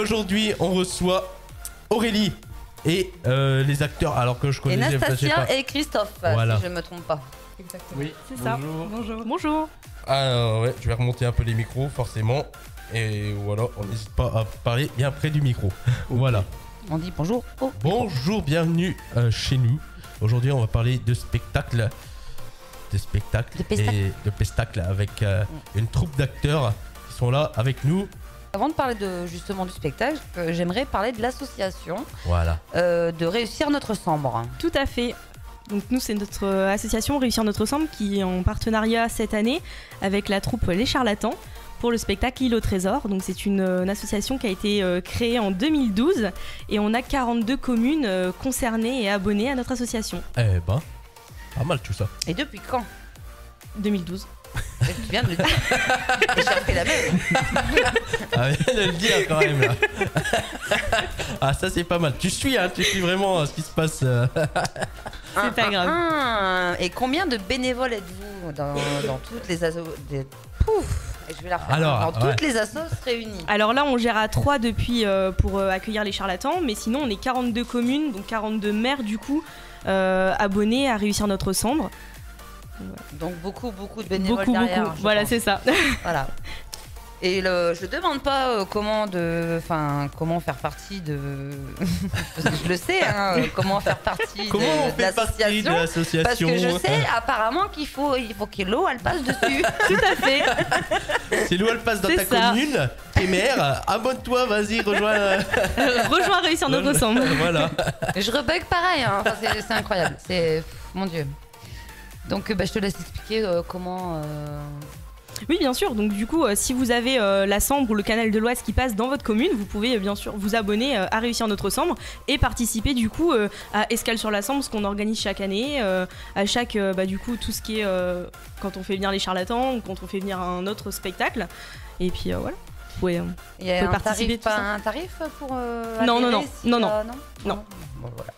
Aujourd'hui, on reçoit Aurélie et les acteurs, alors que je connais et Nastasia et Christophe, voilà. Si je ne me trompe pas. Exactement. Oui, c'est ça. Bonjour. Bonjour. Alors, ouais, je vais remonter un peu les micros, forcément. Et voilà, on n'hésite pas à parler bien près du micro. Voilà. On dit bonjour. Bonjour, bienvenue chez nous. Aujourd'hui, on va parler de spectacle. De spectacle avec une troupe d'acteurs qui sont là avec nous. Avant de parler justement du spectacle, j'aimerais parler de l'association. Voilà. De Réussir notre Sambre. Tout à fait. Donc nous, c'est notre association Réussir notre Sambre qui est en partenariat cette année avec la troupe Les Charlatans pour le spectacle L'Île au Trésor. Donc c'est une association qui a été créée en 2012 et on a 42 communes concernées et abonnées à notre association. Eh ben, pas mal tout ça. Et depuis quand? 2012. Tu viens de le dire. Et j'ai fait la même. Ah, viens de le dire quand même là. Ah, ça c'est pas mal. Tu suis vraiment ce qui se passe. C'est pas grave. Et combien de bénévoles êtes-vous dans toutes les assos Pouf. Et je vais la refaire. Toutes les assos réunies. Alors là, on gère à 3 depuis pour accueillir les charlatans, mais sinon on est 42 communes, donc 42 maires du coup, abonnés à Réussir notre Sambre. Donc beaucoup de bénévoles derrière. Beaucoup. Voilà, c'est ça. Voilà. Et je demande pas comment faire partie de... Parce que je le sais, comment faire partie de l'association. Parce que je sais apparemment qu'il faut que l'eau elle passe dessus. Tout à fait. Si l'eau elle passe dans ta commune, t'es maire, abonne-toi, vas-y, rejoins. Rejoins Réussir notre Sambre. Voilà. Et je rebug pareil, c'est incroyable. C'est... Mon Dieu. Donc je te laisse expliquer comment... Oui, bien sûr. Donc du coup, si vous avez la Sambre ou le canal de l'Oise qui passe dans votre commune, vous pouvez bien sûr vous abonner à Réussir notre Sambre et participer du coup à Escale sur la Sambre, ce qu'on organise chaque année, à chaque du coup tout ce qui est quand on fait venir les charlatans ou quand on fait venir un autre spectacle. Et puis voilà. Il y a un tarif pour non. Bon, voilà.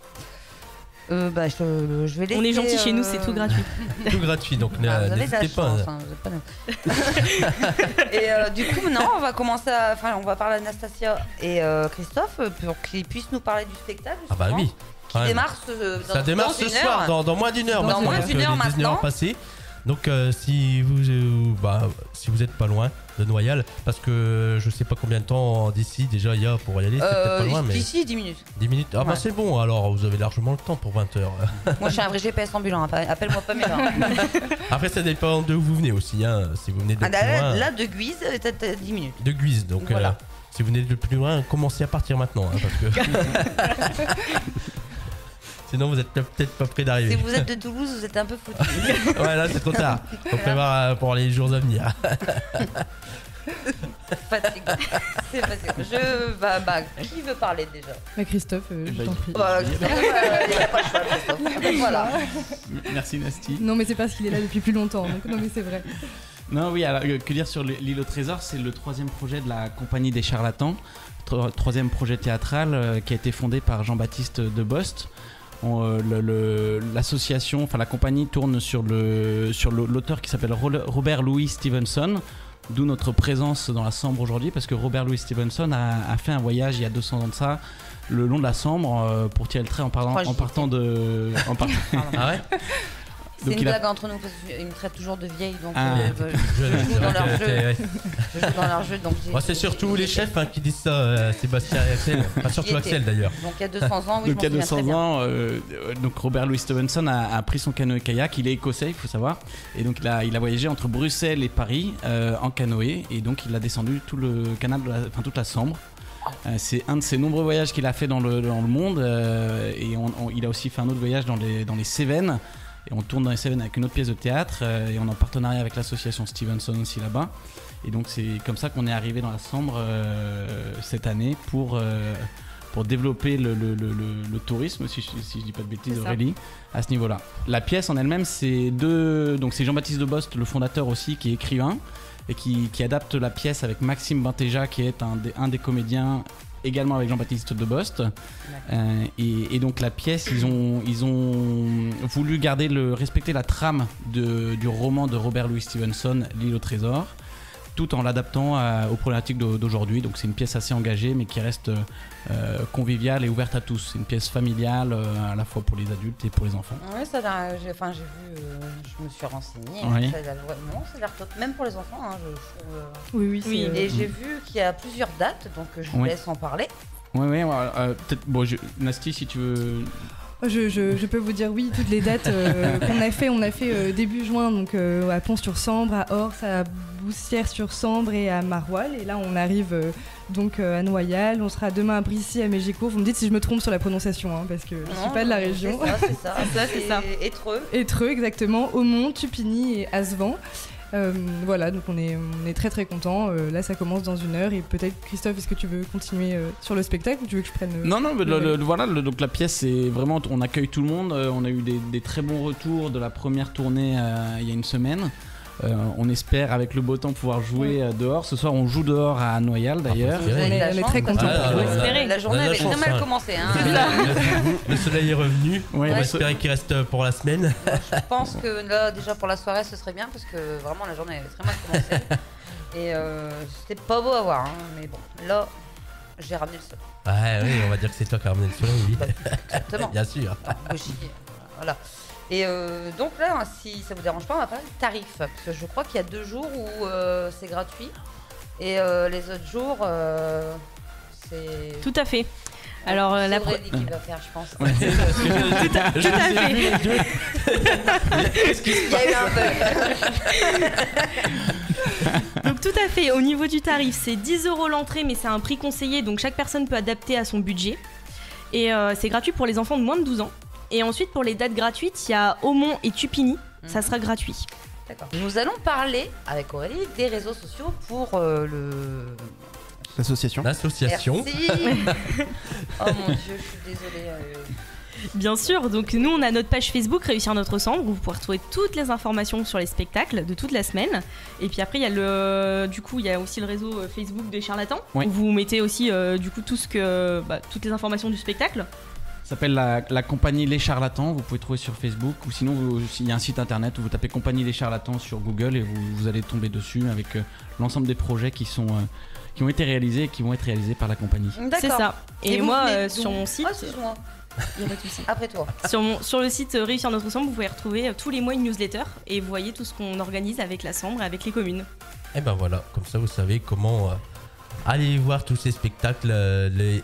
Je vais laisser, on est gentil chez nous, c'est tout gratuit. Tout gratuit, donc n'hésitez pas. Et du coup, maintenant, on va commencer on va parler à Nastasia et Christophe pour qu'ils puissent nous parler du spectacle. Ah bah oui. Qui démarre ça démarre ce soir, dans moins d'une heure. Dans moins d'une heure maintenant. Donc si vous êtes pas loin de Noyal, parce que je sais pas combien de temps d'ici déjà il y a pour y aller, c'est peut-être pas loin, mais... D'ici 10 minutes. 10 minutes. Ah bah c'est bon, alors vous avez largement le temps pour 20 heures. Moi je suis un vrai GPS ambulant, appelle-moi pas Pamela. Après ça dépend d'où vous venez aussi, si vous venez de plus loin. Là de Guise, t'as 10 minutes. De Guise, donc voilà. Si vous venez de plus loin, commencez à partir maintenant, parce que... Sinon, vous êtes peut-être pas près d'arriver. Si vous êtes de Toulouse, vous êtes un peu foutu. Ouais, là, c'est trop tard. Faut prévoir pour les jours à venir. Fatigue. C'est facile. Qui veut parler déjà? Christophe, je t'en prie. Il n'y a pas de choix, Christophe. Voilà. Merci, Nasty. Non, mais c'est parce qu'il est là depuis plus longtemps. Donc, non, mais c'est vrai. Non, oui, alors, que dire sur L'Île au Trésor, c'est le 3e projet de la Compagnie des Charlatans. 3e projet théâtral qui a été fondé par Jean-Baptiste Debost. L'association, la compagnie tourne sur l'auteur qui s'appelle Robert Louis Stevenson, d'où notre présence dans la Sambre aujourd'hui, parce que Robert Louis Stevenson a fait un voyage il y a 200 ans de ça, le long de la Sambre, pour tirer le trait en partant de... Ah ouais. C'est une blague entre nous parce qu'ils me traitent toujours de vieille, donc je joue dans leur jeu. Je joue dans leur jeu, donc c'est surtout les chefs qui disent ça, Sébastien et Axel. Pas surtout Axel d'ailleurs. Donc il y a 200 ans, oui. Donc il y a 200 ans, donc Robert Louis Stevenson a pris son canoë-kayak. Il est écossais, il faut savoir, et donc il a voyagé entre Bruxelles et Paris en canoë, et donc il a descendu tout le canal, toute la Sambre. C'est un de ses nombreux voyages qu'il a fait dans le monde, et il a aussi fait un autre voyage dans les Cévennes. Et on tourne dans les Cévennes avec une autre pièce de théâtre, et on est en partenariat avec l'association Stevenson aussi là-bas. Et donc c'est comme ça qu'on est arrivé dans la Sambre cette année pour développer le tourisme, si je dis pas de bêtises, Aurélie, à ce niveau-là. La pièce en elle-même, c'est Jean-Baptiste Debost, le fondateur aussi, qui est écrivain et qui adapte la pièce avec Maxime Benteja, qui est un des comédiens, également avec Jean-Baptiste Debost. Et donc la pièce, ils ont voulu respecter la trame du roman de Robert Louis Stevenson, L'Île au Trésor. tout en l'adaptant aux problématiques d'aujourd'hui. Donc c'est une pièce assez engagée mais qui reste conviviale et ouverte à tous. C'est une pièce familiale à la fois pour les adultes et pour les enfants. Oui, j'ai vu, je me suis renseignée. Oui. Ça a l'air top, même pour les enfants. Hein, je trouve, Oui. Et j'ai vu qu'il y a plusieurs dates, donc je vous laisse en parler. Oui, peut-être. Bon, Nasty, si tu veux. Je peux vous dire oui, toutes les dates qu'on a fait. On a fait début juin, donc à Pont-sur-Sambre, à Ors, à Boussières-sur-Sambre et à Maroilles. Et là, on arrive donc à Noyal. On sera demain à Brissy, à Mégicourt. Vous me dites si je me trompe sur la prononciation, hein, parce que je suis pas de la région. C'est ça. Étreux. Étreux, exactement. Aumont, Tupigny et Asvan. Voilà, donc on est très très contents. Là, ça commence dans 1 heure et peut-être, Christophe, est-ce que tu veux continuer sur le spectacle ou tu veux que je prenne Non, mais donc la pièce, c'est vraiment, on accueille tout le monde. On a eu des très bons retours de la première tournée il y a une semaine. On espère avec le beau temps pouvoir jouer dehors. Ce soir on joue dehors à Noyal d'ailleurs. On est très contents. La journée avait très mal commencé. Hein. Le soleil est revenu. On va espérer qu'il reste pour la semaine. Je pense que là déjà pour la soirée ce serait bien parce que vraiment la journée avait très mal commencé. Et c'était pas beau à voir. Hein. Mais bon, là j'ai ramené le soleil. Oui, on va dire que c'est toi qui as ramené le soleil. Oui. Exactement. Bien sûr. Voilà. Et donc là, si ça vous dérange pas, on va parler de tarifs. Parce que je crois qu'il y a 2 jours où c'est gratuit. Et les autres jours, c'est... Tout à fait. Alors la qui va faire, je pense. Ouais. Tout à fait. Qu'est-ce qui se passe ? Il y a eu un bug. Donc tout à fait. Au niveau du tarif, c'est 10 € l'entrée, mais c'est un prix conseillé, donc chaque personne peut adapter à son budget. Et c'est gratuit pour les enfants de moins de 12 ans. Et ensuite, pour les dates gratuites, il y a Aumont et Tupigny. Ça sera gratuit. D'accord. Nous allons parler avec Aurélie des réseaux sociaux pour l'association. Merci. Oh mon Dieu, je suis désolée. Bien sûr, donc nous on a notre page Facebook Réussir notre Sambre où vous pouvez retrouver toutes les informations sur les spectacles de toute la semaine. Et puis après il y a aussi le réseau Facebook des charlatans où vous mettez aussi toutes les informations du spectacle. Ça s'appelle la compagnie Les Charlatans, vous pouvez trouver sur Facebook ou sinon il y a un site internet où vous tapez compagnie Les Charlatans sur Google et vous allez tomber dessus avec l'ensemble des projets qui ont été réalisés et qui vont être réalisés par la compagnie. D'accord. C'est ça. Et moi sur mon site... excuse-moi. Après toi. Sur le site Réussir notre Sambre, vous pouvez retrouver tous les mois une newsletter et vous voyez tout ce qu'on organise avec la Sambre et avec les communes. Et ben voilà, comme ça vous savez comment aller voir tous ces spectacles, les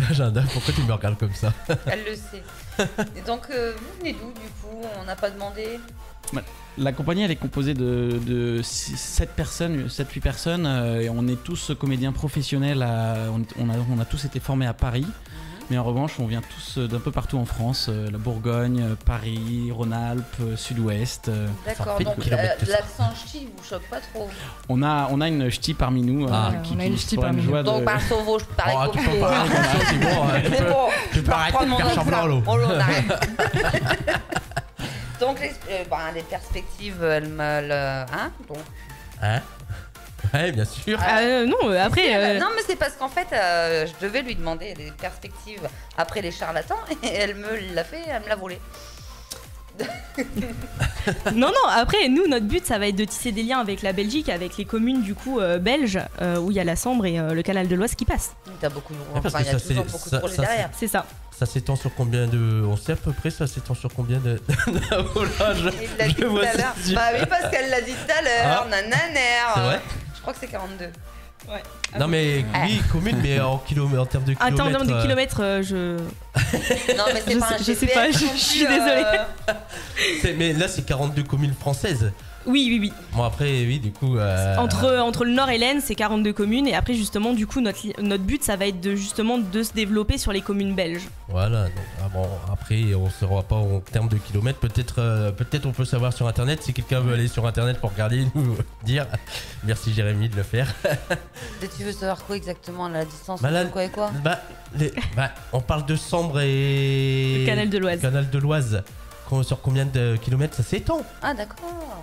agendas. Pourquoi tu me regardes comme ça ? Elle le sait. Et donc vous venez d'où du coup ? On n'a pas demandé. La compagnie elle est composée de 7-8 personnes et on est tous comédiens professionnels. On a tous été formés à Paris. Mais en revanche, on vient tous d'un peu partout en France, la Bourgogne, Paris, Rhône-Alpes, Sud-Ouest. D'accord, donc l'accent ch'ti vous choque pas trop ? On a une ch'ti parmi nous. On a une ch'ti parmi nous. Donc par Sauvo, je parlais comme tu peux parler comme ça, c'est bon. Tu peux arrêter de faire semblant l'eau. On arrête. Donc les perspectives, elles me... Hein ? Ouais, bien sûr. Non, après... Non, mais c'est parce qu'en fait, je devais lui demander des perspectives après les charlatans et elle me l'a fait, elle me l'a volé. Non, après, nous, notre but, ça va être de tisser des liens avec la Belgique, avec les communes, du coup, belges, où il y a la Sambre et le canal de l'Oise qui passe. T'as beaucoup de... il y a toujours beaucoup de projets derrière. C'est ça. Ça s'étend sur combien de... On sait à peu près, ça s'étend sur combien de... Il l'a dit tout à l'heure. Bah oui, parce qu'elle l'a dit tout à l'heure. Nananère. C'est vrai ? Je crois que c'est 42. Ouais. Non mais oui, commune, mais en termes de kilomètres. En termes de kilomètres, je... Non mais c'est pas un GPS. Je sais pas, je suis désolée. Mais là c'est 42 communes françaises. Oui. Bon après, oui, du coup... Entre le Nord et l'Aisne, c'est 42 communes. Et après, justement, du coup, notre but, ça va être de se développer sur les communes belges. Voilà. Donc, après, on ne saura pas en termes de kilomètres. Peut-être on peut savoir sur Internet. Si quelqu'un veut aller sur Internet pour regarder, nous dire. Merci Jérémy de le faire. Tu veux savoir quoi exactement, la distance quoi et quoi ? On parle de Sambre et... Le canal de l'Oise. Canal de l'Oise. Sur combien de kilomètres ça s'étend ? Ah d'accord.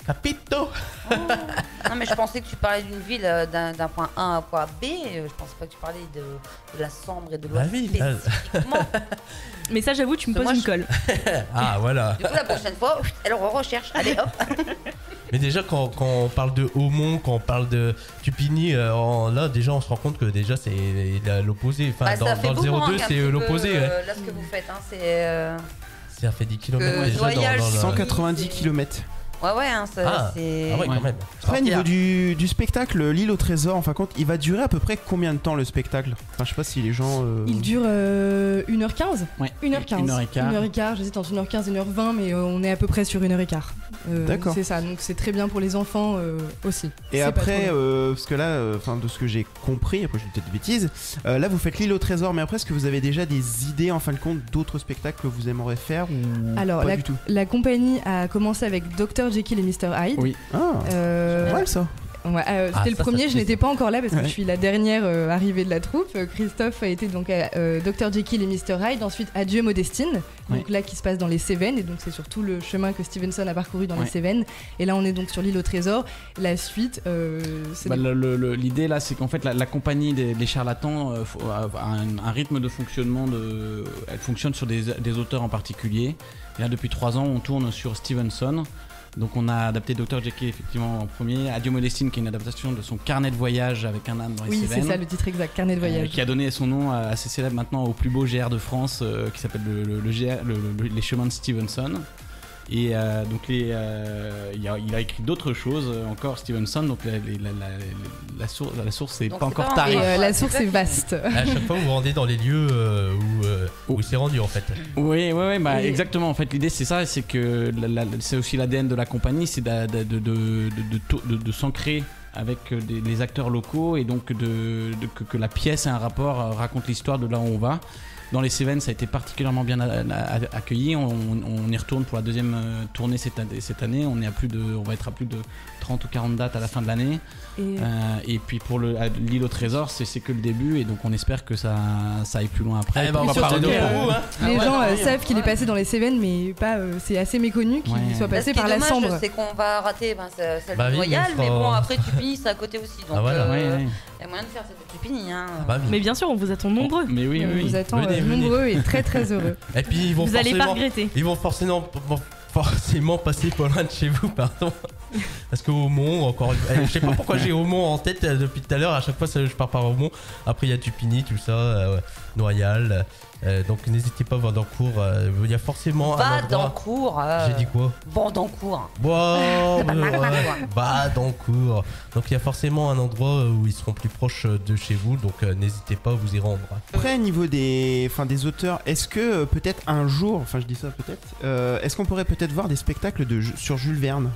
Capito. Non mais je pensais que tu parlais d'une ville d'un point A à un point B. Je pensais pas que tu parlais de la Sambre et de l'Oise spécifiquement. Mais ça j'avoue tu me poses une colle. Ah voilà. Du coup la prochaine fois elle recherche. Allez hop. Mais déjà, quand on parle de Aumont, quand on parle de Tupigny, là, déjà, on se rend compte que déjà, c'est l'opposé. Enfin, dans le 02, c'est l'opposé. Là, ce que vous faites, ça fait 10 km déjà. 190 km. Ouais, c'est... Ah ouais, quand même. Après, au niveau du spectacle, l'île au trésor, en fin de compte, il va durer à peu près combien de temps le spectacle? Enfin, je sais pas si les gens... Il dure 1h15. Ouais. 1h15. 1h15, j'hésite entre 1h15 et 1h20, mais on est à peu près sur 1h15. D'accord. C'est ça, donc c'est très bien pour les enfants aussi. Et après, parce que là, de ce que j'ai compris, après je dis peut-être des bêtises, là vous faites l'île au trésor, mais après, est-ce que vous avez déjà des idées, en fin de compte, d'autres spectacles que vous aimeriez faire ou Alors, pas du tout? La compagnie a commencé avec Dr. Jekyll et Mr. Hyde. Oui. Ouais, ça. Ouais, c'était le premier, je n'étais pas encore là parce que je suis la dernière arrivée de la troupe. Christophe a été donc à Dr. Jekyll et Mr. Hyde, ensuite Adieu Modestine, donc là qui se passe dans les Cévennes, et donc c'est surtout le chemin que Stevenson a parcouru dans les Cévennes. Et là on est donc sur l'île au trésor. La suite, c'est l'idée là, c'est qu'en fait la compagnie des charlatans a un rythme de fonctionnement, elle fonctionne sur des auteurs en particulier. Et là depuis 3 ans on tourne sur Stevenson. Donc on a adapté Dr. Jekyll effectivement en premier, Adieu Modestine qui est une adaptation de son carnet de voyage avec un âne dans les Cévennes. Oui, c'est ça le titre exact, carnet de voyage. Qui a donné son nom assez célèbre maintenant au plus beau GR de France qui s'appelle les chemins de Stevenson. Et donc il a écrit d'autres choses encore Stevenson, donc la source c'est pas encore taré. La source est vaste. À chaque fois vous vous rendez dans les lieux où il s'est rendu en fait. Oui, exactement. En fait l'idée c'est ça, c'est que c'est aussi l'ADN de la compagnie, c'est de s'ancrer avec les acteurs locaux et donc que la pièce ait un rapport, raconte l'histoire de là où on va. Dans les Cévennes, ça a été particulièrement bien accueilli. On y retourne pour la deuxième tournée cette année. On va être à plus de 30 ou 40 dates à la fin de l'année. Et puis pour l'île au trésor, c'est que le début. Et donc on espère que ça aille plus loin après. On va parler de vous. Les gens savent qu'il est passé dans les Cévennes, mais pas. C'est assez méconnu qu'il soit passé par la Sambre. C'est qu'on va rater celle de Royal, mais bon, après Tupigny, c'est à côté aussi. Donc il y a moyen de faire cette de Tupigny. Mais bien sûr, on vous attend nombreux. Mais oui. On vous attend nombreux et très très heureux. Et puis vous allez pas regretter. Ils vont forcément passer pas loin de chez vous, pardon. Parce qu'au Mont, encore je sais pas pourquoi j'ai Aumont en tête depuis tout à l'heure. À chaque fois, je pars par Aumont. Après, il y a Tupigny, tout ça, Noyal. Donc, n'hésitez pas à Vandencourt. Il y a forcément un endroit. Vandencourt. J'ai dit quoi? Vandencourt. Vandencourt. Donc, il y a forcément un endroit où ils seront plus proches de chez vous. Donc, n'hésitez pas à vous y rendre. Après, au niveau des auteurs, est-ce que peut-être un jour, enfin, je dis ça peut-être, est-ce qu'on pourrait peut-être voir des spectacles sur Jules Verne?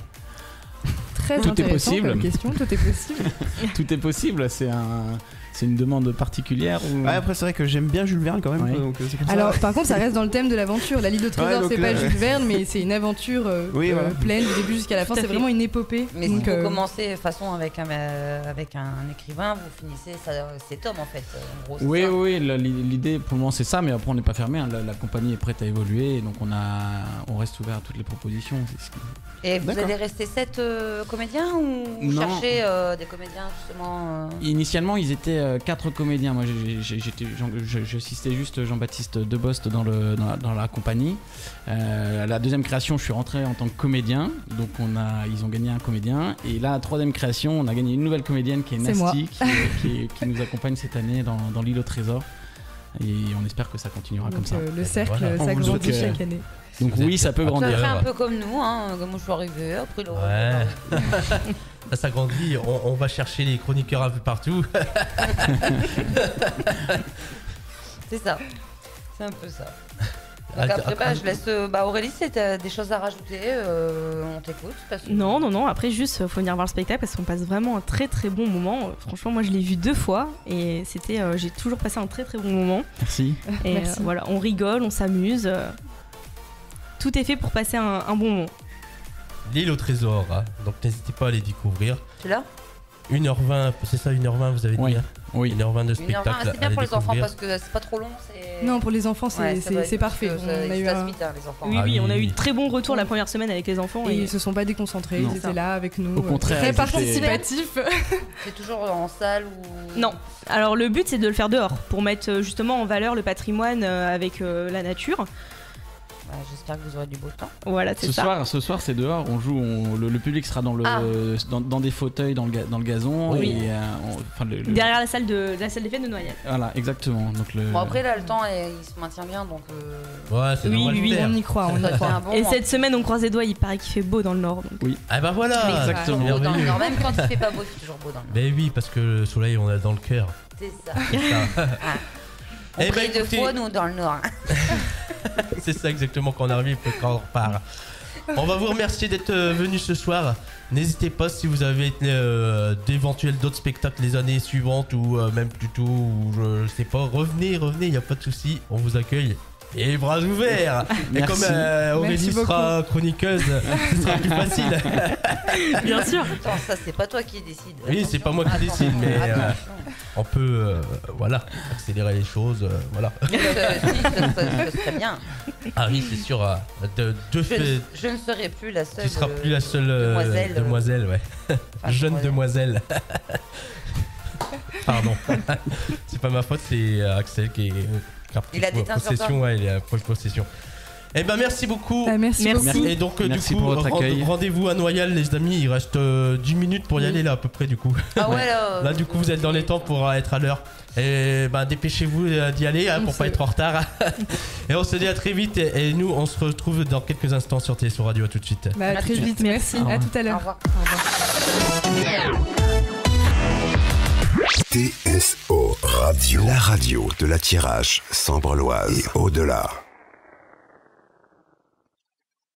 Tout est possible. Tout est possible. Tout est possible. C'est une demande particulière ou... Ouais, après c'est vrai que j'aime bien Jules Verne quand même. Ouais. Donc, c'est comme alors ça. par contre ça reste dans le thème de l'aventure. La l'île au trésor c'est pas Jules Verne, mais c'est une aventure pleine du début jusqu'à la fin. C'est vraiment une épopée. Mais donc, si vous commencez façon avec un écrivain, vous finissez cet homme en fait. En gros, oui, l'idée pour le moment c'est ça, mais après on n'est pas fermé. Hein. La compagnie est prête à évoluer, et donc on reste ouvert à toutes les propositions. Et vous allez rester 7 comédiens ou vous cherchez des comédiens justement Initialement ils étaient 4 comédiens. Moi j'assistais juste Jean-Baptiste Debost dans la compagnie. À la deuxième création je suis rentré en tant que comédien, donc ils ont gagné un comédien, et là à la troisième création on a gagné une nouvelle comédienne qui est Nasty qui nous accompagne cette année dans l'île au trésor, et on espère que ça continuera donc, comme ça. Le cercle s'agrandit chaque année. Donc oui, ça peut grandir. Ça fait un peu comme nous, comme je suis arrivé, après le... Ça s'agrandit, on va chercher les chroniqueurs un peu partout. C'est ça, c'est un peu ça. Donc après, je laisse Aurélie, si t'as des choses à rajouter, on t'écoute. Non, après juste, faut venir voir le spectacle parce qu'on passe vraiment un très très bon moment. Franchement, moi je l'ai vu 2 fois et j'ai toujours passé un très très bon moment. Merci. Et Merci. Voilà, on rigole, on s'amuse. Tout est fait pour passer un bon moment. L'île au trésor, donc n'hésitez pas à les découvrir. Tu l'as 1h20, c'est ça, 1h20 vous avez dit Oui. 1h20 de spectacle. C'est bien pour les enfants parce que c'est pas trop long. Non, pour les enfants c'est parfait. On a eu vite, les enfants. Oui, on a eu de très bons retours la première semaine avec les enfants. Et ils se sont pas déconcentrés, ils étaient là avec nous. Au contraire, très participatifs. C'est toujours en salle ou... Non, alors le but c'est de le faire dehors pour mettre justement en valeur le patrimoine avec la nature. J'espère que vous aurez du beau temps. Voilà, c'est ça. Ce soir, c'est dehors. On joue. Le public sera dans des fauteuils dans le gazon. Oui. Et, derrière la salle des fêtes de Noyelles. Voilà, exactement. Donc Bon, après là, le temps il se maintient bien, donc. Ouais, c'est normal. Oui, on y croit. Et cette semaine, on croise les doigts. Il paraît qu'il fait beau dans le nord. Donc. Oui. Ah bah voilà. Exactement. Beau dans le nord, même quand il fait pas beau, c'est toujours beau dans le nord. Mais oui, parce que le soleil, on a dans le cœur. C'est ça. On prie deux fois, nous, dans le nord. C'est ça exactement qu'on arrive quand on repart. On va vous remercier d'être venus ce soir. N'hésitez pas si vous avez d'éventuels d'autres spectacles les années suivantes ou même plus tôt, ou je sais pas, revenez, il n'y a pas de souci, on vous accueille. Et les bras ouverts. Et comme Aurélie sera chroniqueuse, ce sera plus facile. Bien sûr. Attends, ça c'est pas toi qui décide. Oui, c'est pas moi qui décide, mais on peut accélérer les choses. Voilà. Ce serait bien. Ah oui, c'est sûr. Je ne serai plus la seule. Tu seras plus la seule demoiselle, ouais. Enfin, jeune demoiselle. Pardon. C'est pas ma faute, c'est Axel qui est. Il a des possession, ouais, il a pris possession. Eh ben merci beaucoup. Merci. Et donc merci du coup, pour votre accueil. Rendez-vous à Noyelles les amis, il reste 10 minutes pour y aller là à peu près du coup. Ah ouais là. Là du coup vous êtes dans les temps pour être à l'heure. Et ben dépêchez-vous d'y aller pour pas être en retard. Et on se dit à très vite et nous on se retrouve dans quelques instants sur TSO Radio. À tout de suite. Bah, très vite, merci. À tout à l'heure. Au revoir. TSO Radio, la radio de la Thiérache, Sambre-Loise et au-delà.